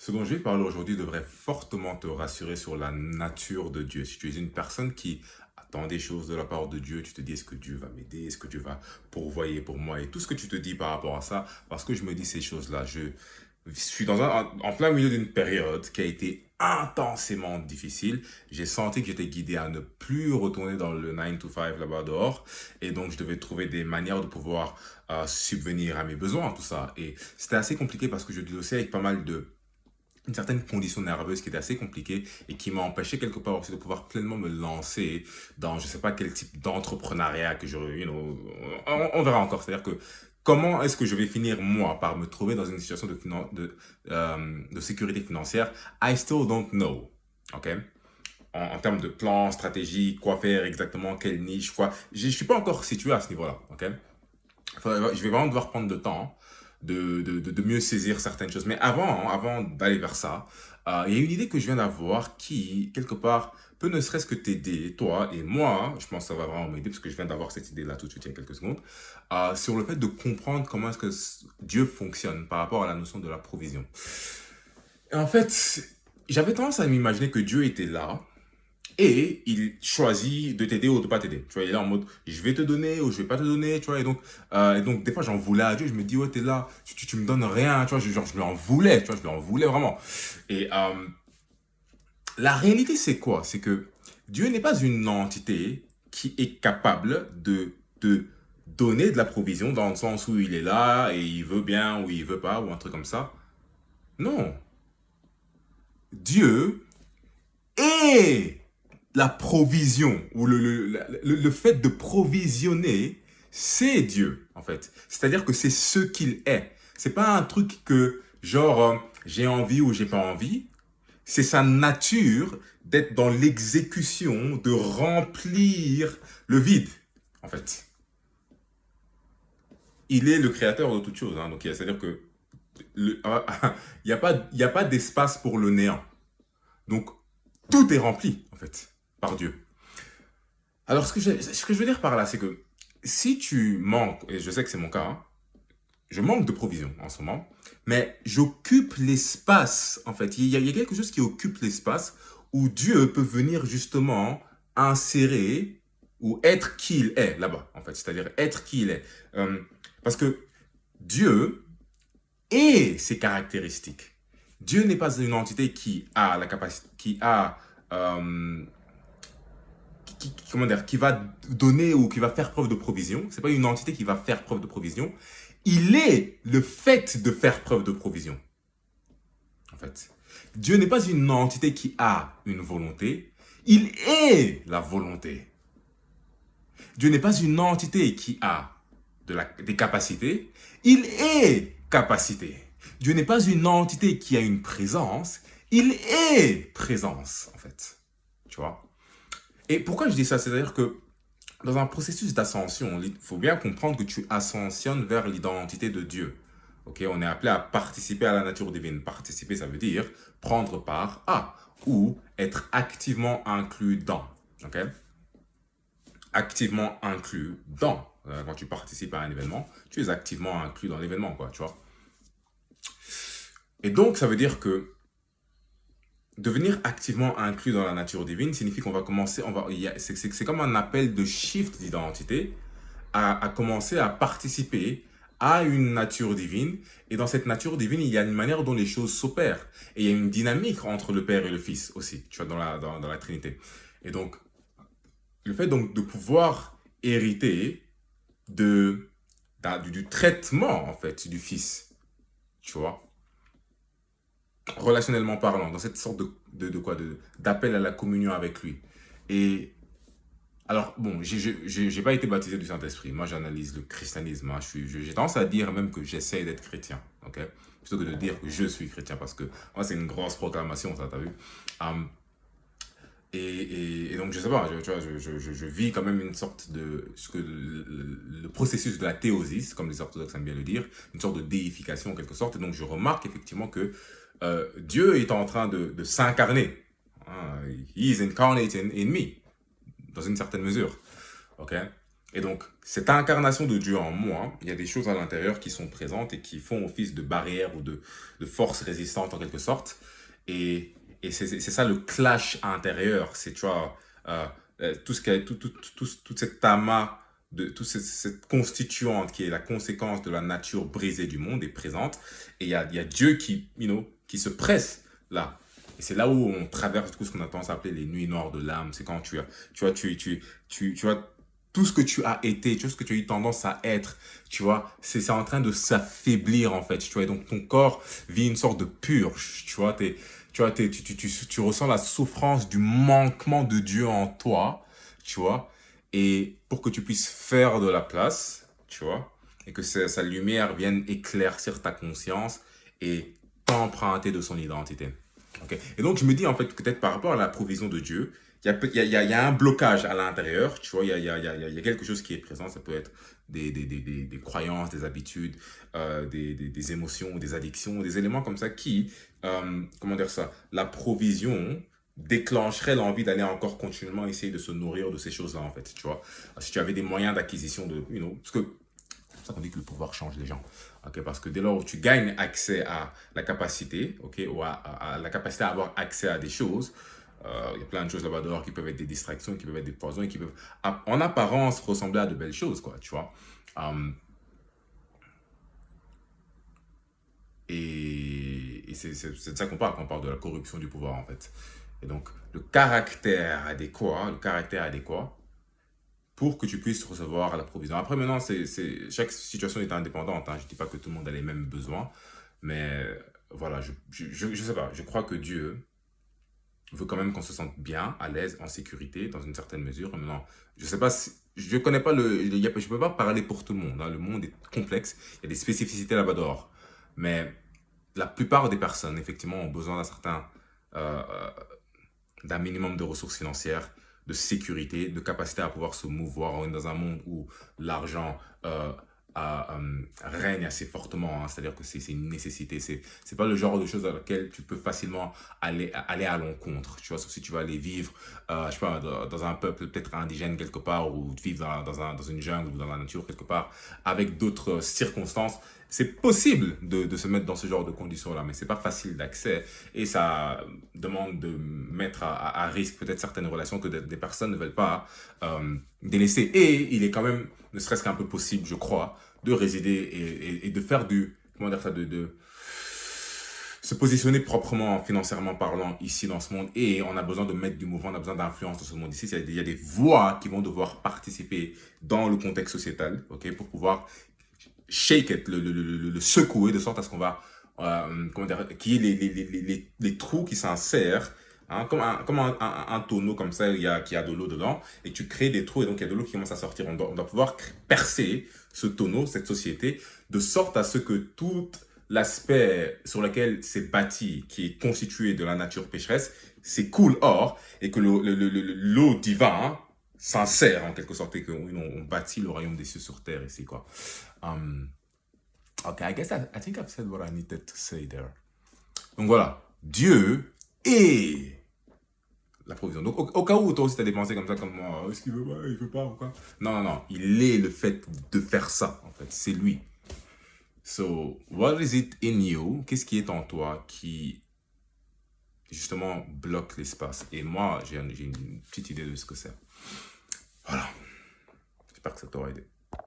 Ce dont je vais parler aujourd'hui devrait fortement te rassurer sur la nature de Dieu. Si tu es une personne qui attend des choses de la part de Dieu, tu te dis est-ce que Dieu va m'aider, est-ce que Dieu va pourvoyer pour moi et tout ce que tu te dis par rapport à ça, parce que je me dis ces choses-là, je suis en plein milieu d'une période qui a été intensément difficile. J'ai senti que j'étais guidé à ne plus retourner dans le 9 to 5 là-bas dehors. Et donc, je devais trouver des manières de pouvoir subvenir à mes besoins, tout ça. Et c'était assez compliqué parce que je deal aussi avec pas mal de une certaine condition nerveuse qui était assez compliquée et qui m'a empêché quelque part aussi de pouvoir pleinement me lancer dans je sais pas quel type d'entrepreneuriat que je, on verra encore. C'est-à-dire que comment est-ce que je vais finir moi par me trouver dans une situation de sécurité financière? I still don't know. OK? En termes de plan, stratégie, quoi faire exactement, quelle niche, quoi. Je suis pas encore situé à ce niveau-là. OK? Je vais vraiment devoir prendre le temps de mieux saisir certaines choses. Mais avant d'aller vers ça, il y a une idée que je viens d'avoir qui, quelque part, peut ne serait-ce que t'aider, toi et moi, je pense que ça va vraiment m'aider parce que je viens d'avoir cette idée-là tout de suite il y a quelques secondes, sur le fait de comprendre comment est-ce que Dieu fonctionne par rapport à la notion de la provision. Et en fait, j'avais tendance à m'imaginer que Dieu était là, et il choisit de t'aider ou de pas t'aider. Tu vois, il est là en mode, je vais te donner ou je vais pas te donner, tu vois. Et donc des fois, j'en voulais à Dieu. Je me dis, ouais, t'es là, tu me donnes rien, tu vois. Genre, je lui en voulais, tu vois, je lui en voulais vraiment. Et la réalité, c'est quoi? C'est que Dieu n'est pas une entité qui est capable de te donner de la provision dans le sens où il est là et il veut bien ou il veut pas ou un truc comme ça. Non. Dieu est la provision ou le fait de provisionner, c'est Dieu en fait. C'est-à-dire que c'est ce qu'il est. C'est pas un truc que genre j'ai envie ou j'ai pas envie. C'est sa nature d'être dans l'exécution, de remplir le vide en fait. Il est le créateur de toutes choses. Hein. Donc c'est-à-dire que il y a pas d'espace pour le néant. Donc tout est rempli en fait par Dieu. Alors, ce que je veux dire par là, c'est que si tu manques, et je sais que c'est mon cas, hein, je manque de provisions en ce moment, mais j'occupe l'espace, en fait. Il y a quelque chose qui occupe l'espace où Dieu peut venir justement insérer ou être qui il est là-bas, en fait. C'est-à-dire être qui il est. Parce que Dieu et ses caractéristiques. Dieu n'est pas une entité qui a la capacité, euh, comment dire, qui va donner ou qui va faire preuve de provision. C'est pas une entité qui va faire preuve de provision. Il est le fait de faire preuve de provision. En fait, Dieu n'est pas une entité qui a une volonté. Il est la volonté. Dieu n'est pas une entité qui a des capacités. Il est capacité. Dieu n'est pas une entité qui a une présence. Il est présence, en fait. Tu vois? Et pourquoi je dis ça? C'est-à-dire que dans un processus d'ascension, il faut bien comprendre que tu ascensionnes vers l'identité de Dieu. Ok, on est appelé à participer à la nature divine. Participer, ça veut dire prendre part à ou être activement inclus dans. Ok, activement inclus dans. Quand tu participes à un événement, tu es activement inclus dans l'événement, quoi, tu vois. Et donc, ça veut dire que devenir activement inclus dans la nature divine signifie qu'on va commencer, c'est comme un appel de shift d'identité à commencer à participer à une nature divine. Et dans cette nature divine, il y a une manière dont les choses s'opèrent. Et il y a une dynamique entre le Père et le Fils aussi, tu vois, dans la Trinité. Et donc, le fait donc de pouvoir hériter de, du traitement, en fait, du Fils, tu vois, relationnellement parlant, dans cette sorte d'appel à la communion avec lui. Et alors, bon, j'ai pas été baptisé du Saint-Esprit. Moi, j'analyse le christianisme. Hein. J'ai tendance à dire même que j'essaie d'être chrétien, ok? Plutôt que de dire que je suis chrétien, parce que moi, c'est une grosse proclamation, ça, t'as vu? Um, et donc, je sais pas, tu vois, je vis quand même une sorte de, ce que le processus de la théosis, comme les orthodoxes aiment bien le dire, une sorte de déification en quelque sorte. Et donc, je remarque effectivement que Dieu est en train de s'incarner. He is incarnate in me, dans une certaine mesure. Ok? Et donc, cette incarnation de Dieu en moi, il y a des choses à l'intérieur qui sont présentes et qui font office de barrière ou de force résistante en quelque sorte. Et, et c'est ça le clash intérieur. C'est, tu vois, euh, tout ce qui est, toute cette amas, toute cette constituante qui est la conséquence de la nature brisée du monde est présente. Et il y a Dieu qui, qui se presse là. Et c'est là où on traverse tout ce qu'on a tendance à appeler les nuits noires de l'âme. C'est quand tu vois, tout ce que tu as été, tout ce que tu as eu tendance à être, tu vois, c'est en train de s'affaiblir en fait, tu vois, et donc ton corps vit une sorte de purge, tu vois, tu ressens la souffrance du manquement de Dieu en toi, tu vois, et pour que tu puisses faire de la place, tu vois, et que sa lumière vienne éclaircir ta conscience et t'emprunter de son identité. Okay. Et donc, je me dis, en fait, peut-être par rapport à la provision de Dieu, il y a un blocage à l'intérieur, tu vois, il y a quelque chose qui est présent, ça peut être des croyances, des habitudes, des émotions, des addictions, des éléments comme ça qui, comment dire ça, la provision déclencherait l'envie d'aller encore continuellement essayer de se nourrir de ces choses-là, en fait, tu vois. Si tu avais des moyens d'acquisition de, parce que c'est pour ça qu'on dit que le pouvoir change les gens. Okay, parce que dès lors où tu gagnes accès à la capacité, okay, ou à la capacité à avoir accès à des choses, il y a plein de choses là-bas dehors qui peuvent être des distractions, qui peuvent être des poisons et qui peuvent en apparence ressembler à de belles choses, quoi, tu vois. Et c'est de ça qu'on parle quand on parle de la corruption du pouvoir, en fait. Et donc, le caractère adéquat pour que tu puisses recevoir la provision. Après, maintenant, chaque situation est indépendante. Hein. Je ne dis pas que tout le monde a les mêmes besoins, mais voilà, je sais pas. Je crois que Dieu veut quand même qu'on se sente bien, à l'aise, en sécurité, dans une certaine mesure. Et maintenant, je sais pas si, je connais pas je peux pas parler pour tout le monde. Hein. Le monde est complexe. Il y a des spécificités là-bas dehors. Mais la plupart des personnes, effectivement, ont besoin euh, euh, d'un minimum de ressources financières, de sécurité, de capacité à pouvoir se mouvoir. On est dans un monde où l'argent règne assez fortement, hein. C'est-à-dire que c'est une nécessité. C'est pas le genre de choses à laquelle tu peux facilement aller à l'encontre. Tu vois, sauf si tu vas aller vivre, je sais pas, dans un peuple peut-être indigène quelque part, ou vivre dans une jungle ou dans la nature quelque part, avec d'autres circonstances. C'est possible de se mettre dans ce genre de conditions-là, mais c'est pas facile d'accès et ça demande de mettre à risque peut-être certaines relations que des personnes ne veulent pas délaisser. Et il est quand même, ne serait-ce qu'un peu possible, je crois, de résider et de faire comment dire ça, de se positionner proprement, financièrement parlant, ici dans ce monde. Et on a besoin de mettre du mouvement, on a besoin d'influence dans ce monde ici. Il y a des voix qui vont devoir participer dans le contexte sociétal, ok, pour pouvoir shake it, le secouer de sorte à ce qu'on va, comment dire, qu'il y ait les trous qui s'insèrent, hein, comme un tonneau comme ça, qui a de l'eau dedans, et tu crées des trous, et donc il y a de l'eau qui commence à sortir. On doit pouvoir percer ce tonneau, cette société, de sorte à ce que tout l'aspect sur lequel c'est bâti, qui est constitué de la nature pécheresse, s'écoule hors, et que l'eau divine s'insère en quelque sorte, et qu'on bâtit le royaume des cieux sur terre ici, quoi. Um, okay, I think I've said what I needed to say there. Donc voilà, Dieu est la provision. Donc au cas où toi aussi t'as des pensées comme ça, comme moi, est-ce qu'il veut pas, il veut pas ou quoi? Non, non, non, il est le fait de faire ça, en fait, c'est lui. So, what is it in you? Qu'est-ce qui est en toi qui, justement, bloque l'espace? Et moi, j'ai une petite idée de ce que c'est. Voilà, j'espère que ça t'aura aidé.